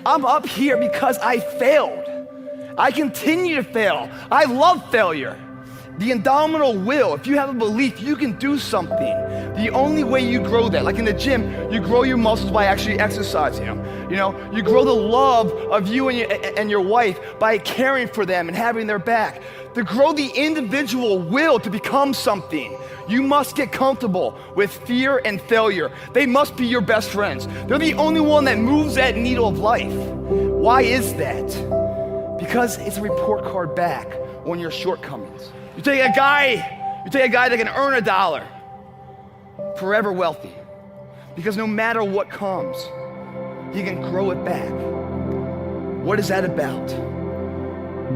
I'm up here because I failed. I continue to fail. I love failure. The indomitable will, if you have a belief you can do something, the only way you grow that, like in the gym, you grow your muscles by actually exercising them. You know, you grow the love of you and your wife by caring for them and having their back. To grow the individual will to become something, you must get comfortable with fear and failure. They must be your best friends. They're the only one that moves that needle of life. Why is that? Because it's a report card back on your shortcomings. You take a guy that can earn $1, forever wealthy, because no matter what comes, he can grow it back. What is that about?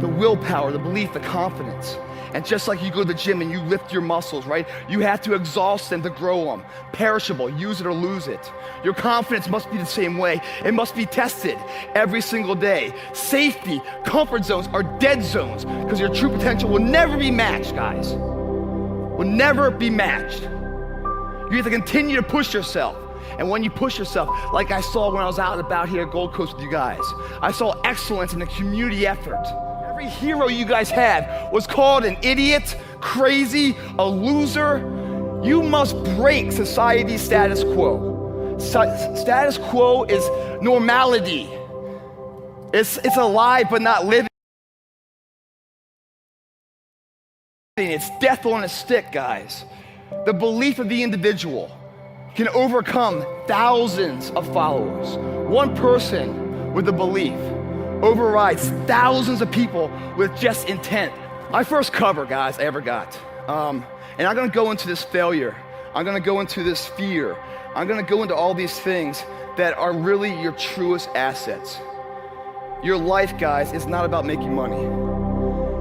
The willpower, the belief, the confidence. And just like you go to the gym and you lift your muscles, right? You have to exhaust them to grow them. Perishable, use it or lose it. Your confidence must be the same way. It must be tested every single day. Safety, comfort zones are dead zones because your true potential will never be matched, guys. Will never be matched. You have to continue to push yourself. And when you push yourself, like I saw when I was out and about here at Gold Coast with you guys, I saw excellence in the community effort. Every hero you guys had was called an idiot, crazy, a loser. You must break society's status quo. Status quo is normality. It's alive but not living. It's death on a stick, guys. The belief of the individual can overcome thousands of followers. One person with a belief overrides thousands of people with just intent. My first cover, guys, I ever got. And I'm gonna go into this failure. I'm gonna go into this fear. I'm gonna go into all these things that are really your truest assets. Your life, guys, is not about making money.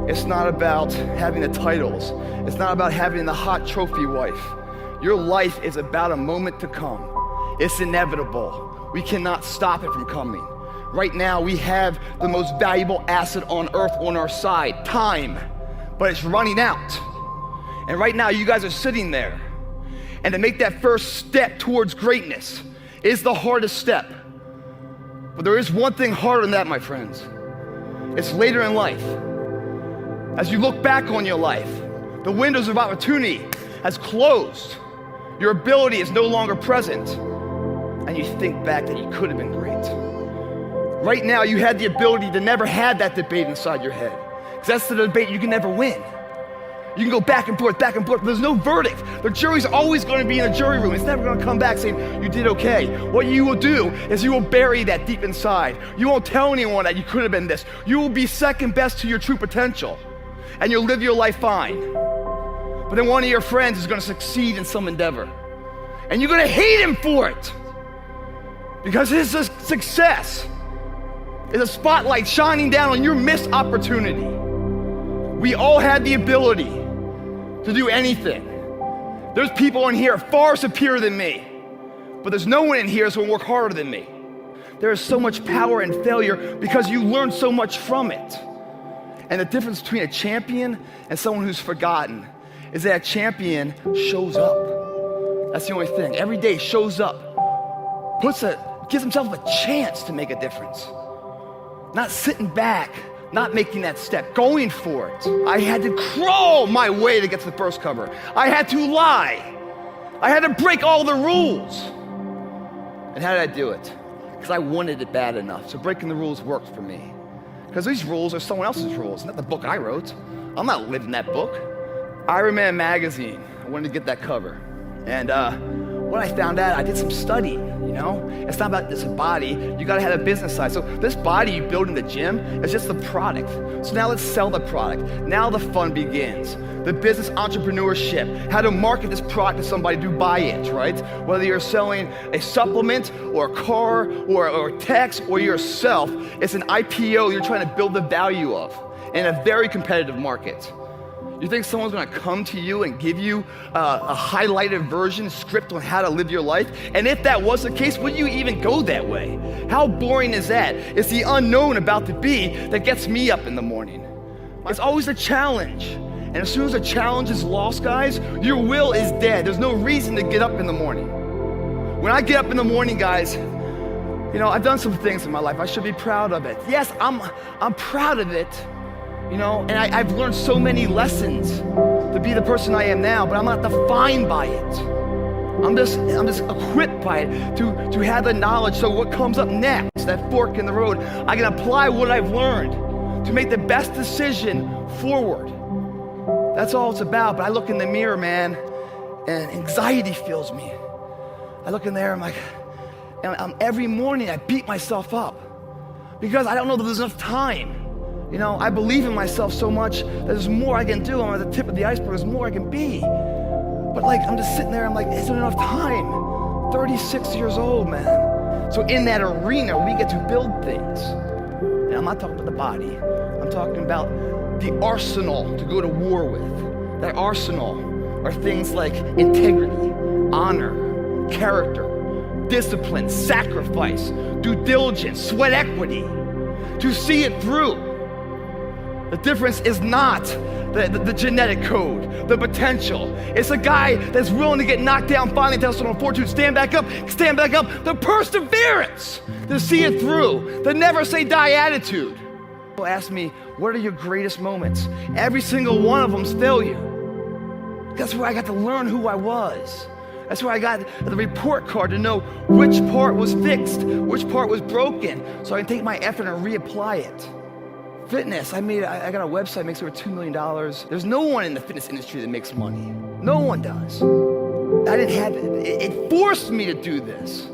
It's not about having the titles. It's not about having the hot trophy wife. Your life is about a moment to come. It's inevitable. We cannot stop it from coming. Right now, we have the most valuable asset on earth on our side, time, but it's running out. And right now, you guys are sitting there. And to make that first step towards greatness is the hardest step. But there is one thing harder than that, my friends. It's later in life. As you look back on your life, the windows of opportunity has closed. Your ability is no longer present. And you think back that you could have been great. Right now, you had the ability to never have that debate inside your head. Because that's the debate you can never win. You can go back and forth, but there's no verdict. The jury's always going to be in the jury room. It's never going to come back saying, you did okay. What you will do is you will bury that deep inside. You won't tell anyone that you could have been this. You will be second best to your true potential. And you'll live your life fine. But then one of your friends is going to succeed in some endeavor. And you're going to hate him for it. Because his success is a spotlight shining down on your missed opportunity. We all have the ability to do anything. There's people in here far superior than me, but there's no one in here that's gonna work harder than me. There is so much power in failure because you learn so much from it. And the difference between a champion and someone who's forgotten is that a champion shows up. That's the only thing. Every day shows up, gives himself a chance to make a difference. Not sitting back, not making that step, going for it. I had to crawl my way to get to the first cover. I had to lie. I had to break all the rules. And how did I do it? Because I wanted it bad enough. So breaking the rules worked for me. Because these rules are someone else's rules, not the book I wrote. I'm not living that book. Iron Man magazine, I wanted to get that cover. And when I found out, I did some studying, you know? It's not about this body, you gotta have a business side. So this body you build in the gym is just the product. So now let's sell the product. Now the fun begins. The business entrepreneurship, how to market this product to somebody to buy it, right? Whether you're selling a supplement or a car or text or yourself, it's an IPO you're trying to build the value of in a very competitive market. You think someone's gonna come to you and give you a highlighted version, script on how to live your life? And if that was the case, would you even go that way? How boring is that? It's the unknown about to be that gets me up in the morning. It's always a challenge. And as soon as a challenge is lost, guys, your will is dead. There's no reason to get up in the morning. When I get up in the morning, guys, I've done some things in my life. I should be proud of it. Yes, I'm proud of it, and I've learned so many lessons to be the person I am now, but I'm not defined by it. I'm just equipped by it to have the knowledge, so what comes up next, that fork in the road, I can apply what I've learned to make the best decision forward. That's all it's about. But I look in the mirror, man, and anxiety fills me. I look in there, I'm like, and every morning I beat myself up because I don't know that there's enough time. I believe in myself so much that there's more I can do. I'm at the tip of the iceberg, there's more I can be. But I'm just sitting there, I'm like, is there enough time? 36 years old, man. So in that arena, we get to build things. And I'm not talking about the body. I'm talking about the arsenal to go to war with. That arsenal are things like integrity, honor, character, discipline, sacrifice, due diligence, sweat equity, to see it through. The difference is not the genetic code, the potential. It's a guy that's willing to get knocked down, finally test on fortitude, stand back up, the perseverance to see it through, the never say die attitude. People ask me, what are your greatest moments? Every single one of them's failure. That's where I got to learn who I was. That's where I got the report card to know which part was fixed, which part was broken, so I can take my effort and reapply it. Fitness, I got a website that makes over $2 million. There's no one in the fitness industry that makes money. No one does. I didn't have it. It forced me to do this.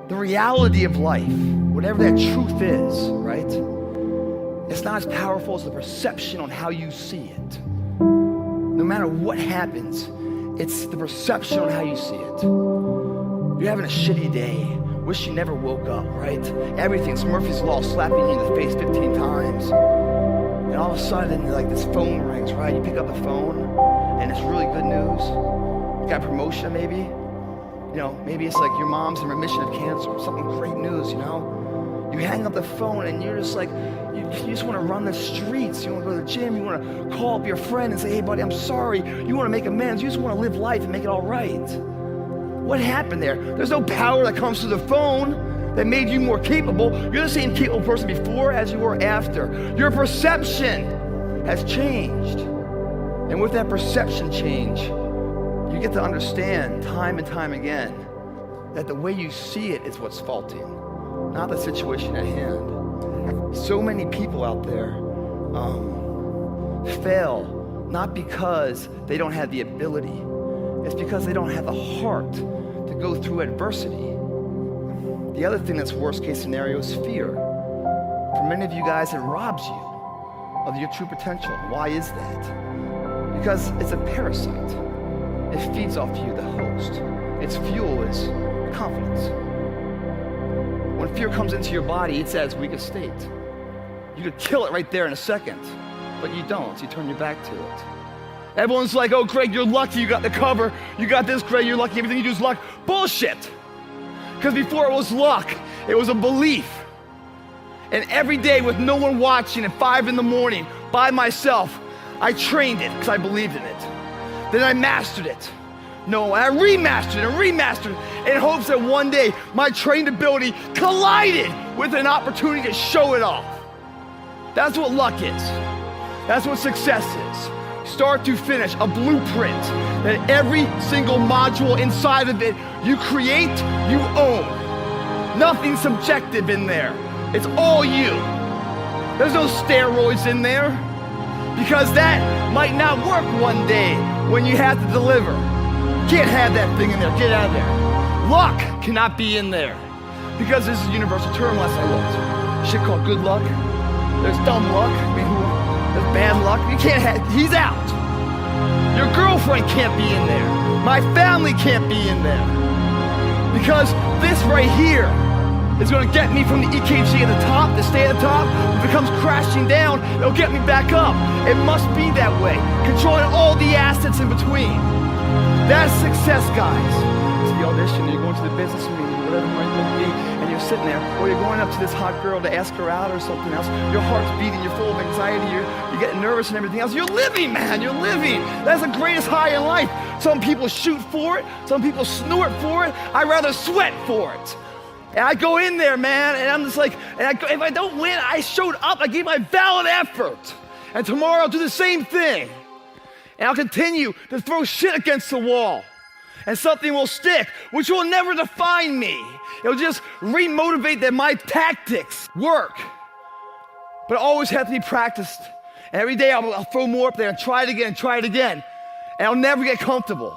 The reality of life, whatever that truth is, right? It's not as powerful as the perception on how you see it. No matter what happens, it's the perception on how you see it. You're having a shitty day. Wish you never woke up, right? Everything's Murphy's Law, slapping you in the face 15 times. And all of a sudden, this phone rings, right? You pick up the phone, and it's really good news. You got a promotion, maybe. Maybe it's like your mom's in remission of cancer, something great news, You hang up the phone, and you're just like, you just want to run the streets. You want to go to the gym. You want to call up your friend and say, hey, buddy, I'm sorry. You want to make amends. You just want to live life and make it all right. What happened there? There's no power that comes through the phone that made you more capable. You're the same capable person before as you were after. Your perception has changed. And with that perception change, you get to understand time and time again that the way you see it is what's faulty, not the situation at hand. So many people out there fail not because they don't have the ability. It's because they don't have the heart to go through adversity. The other thing that's worst case scenario is fear. For many of you guys, it robs you of your true potential. Why is that? Because it's a parasite. It feeds off you, the host. Its fuel is confidence. When fear comes into your body, it's at its weakest state. You could kill it right there in a second, but you don't, so you turn your back to it. Everyone's like, oh, Greg, you're lucky you got the cover. You got this, Greg, you're lucky. Everything you do is luck. Bullshit. Because before it was luck, it was a belief. And every day with no one watching at 5 a.m, by myself, I trained it because I believed in it. Then I mastered it. No, I remastered it in hopes that one day my trained ability collided with an opportunity to show it off. That's what luck is. That's what success is. Start to finish, a blueprint that every single module inside of it you create, you own. Nothing subjective in there. It's all you. There's no steroids in there because that might not work one day when you have to deliver. Can't have that thing in there. Get out of there. Luck cannot be in there because this is a universal term last I looked. Shit called good luck. There's dumb luck. There's bad luck. You can't have, he's out. Your girlfriend can't be in there. My family can't be in there. Because this right here is going to get me from the EKG at the top, to stay at the top. If it comes crashing down, it'll get me back up. It must be that way. Controlling all the assets in between. That's success, guys. It's the audition, you're going to the business meeting, whatever it might be, and you're sitting there, or you're going up to this hot girl to ask her out or something else. Your heart's beating, you're full of anxiety, you're getting nervous and everything else. You're living, man, you're living. That's the greatest high in life. Some people shoot for it, some people snort for it. I'd rather sweat for it. And I go in there, man, and I'm just like, if I don't win, I showed up, I gave my valid effort. And tomorrow I'll do the same thing. And I'll continue to throw shit against the wall. And something will stick, which will never define me. It'll just re-motivate that my tactics work. But it always have to be practiced. And every day I'll throw more up there and try it again, and I'll never get comfortable.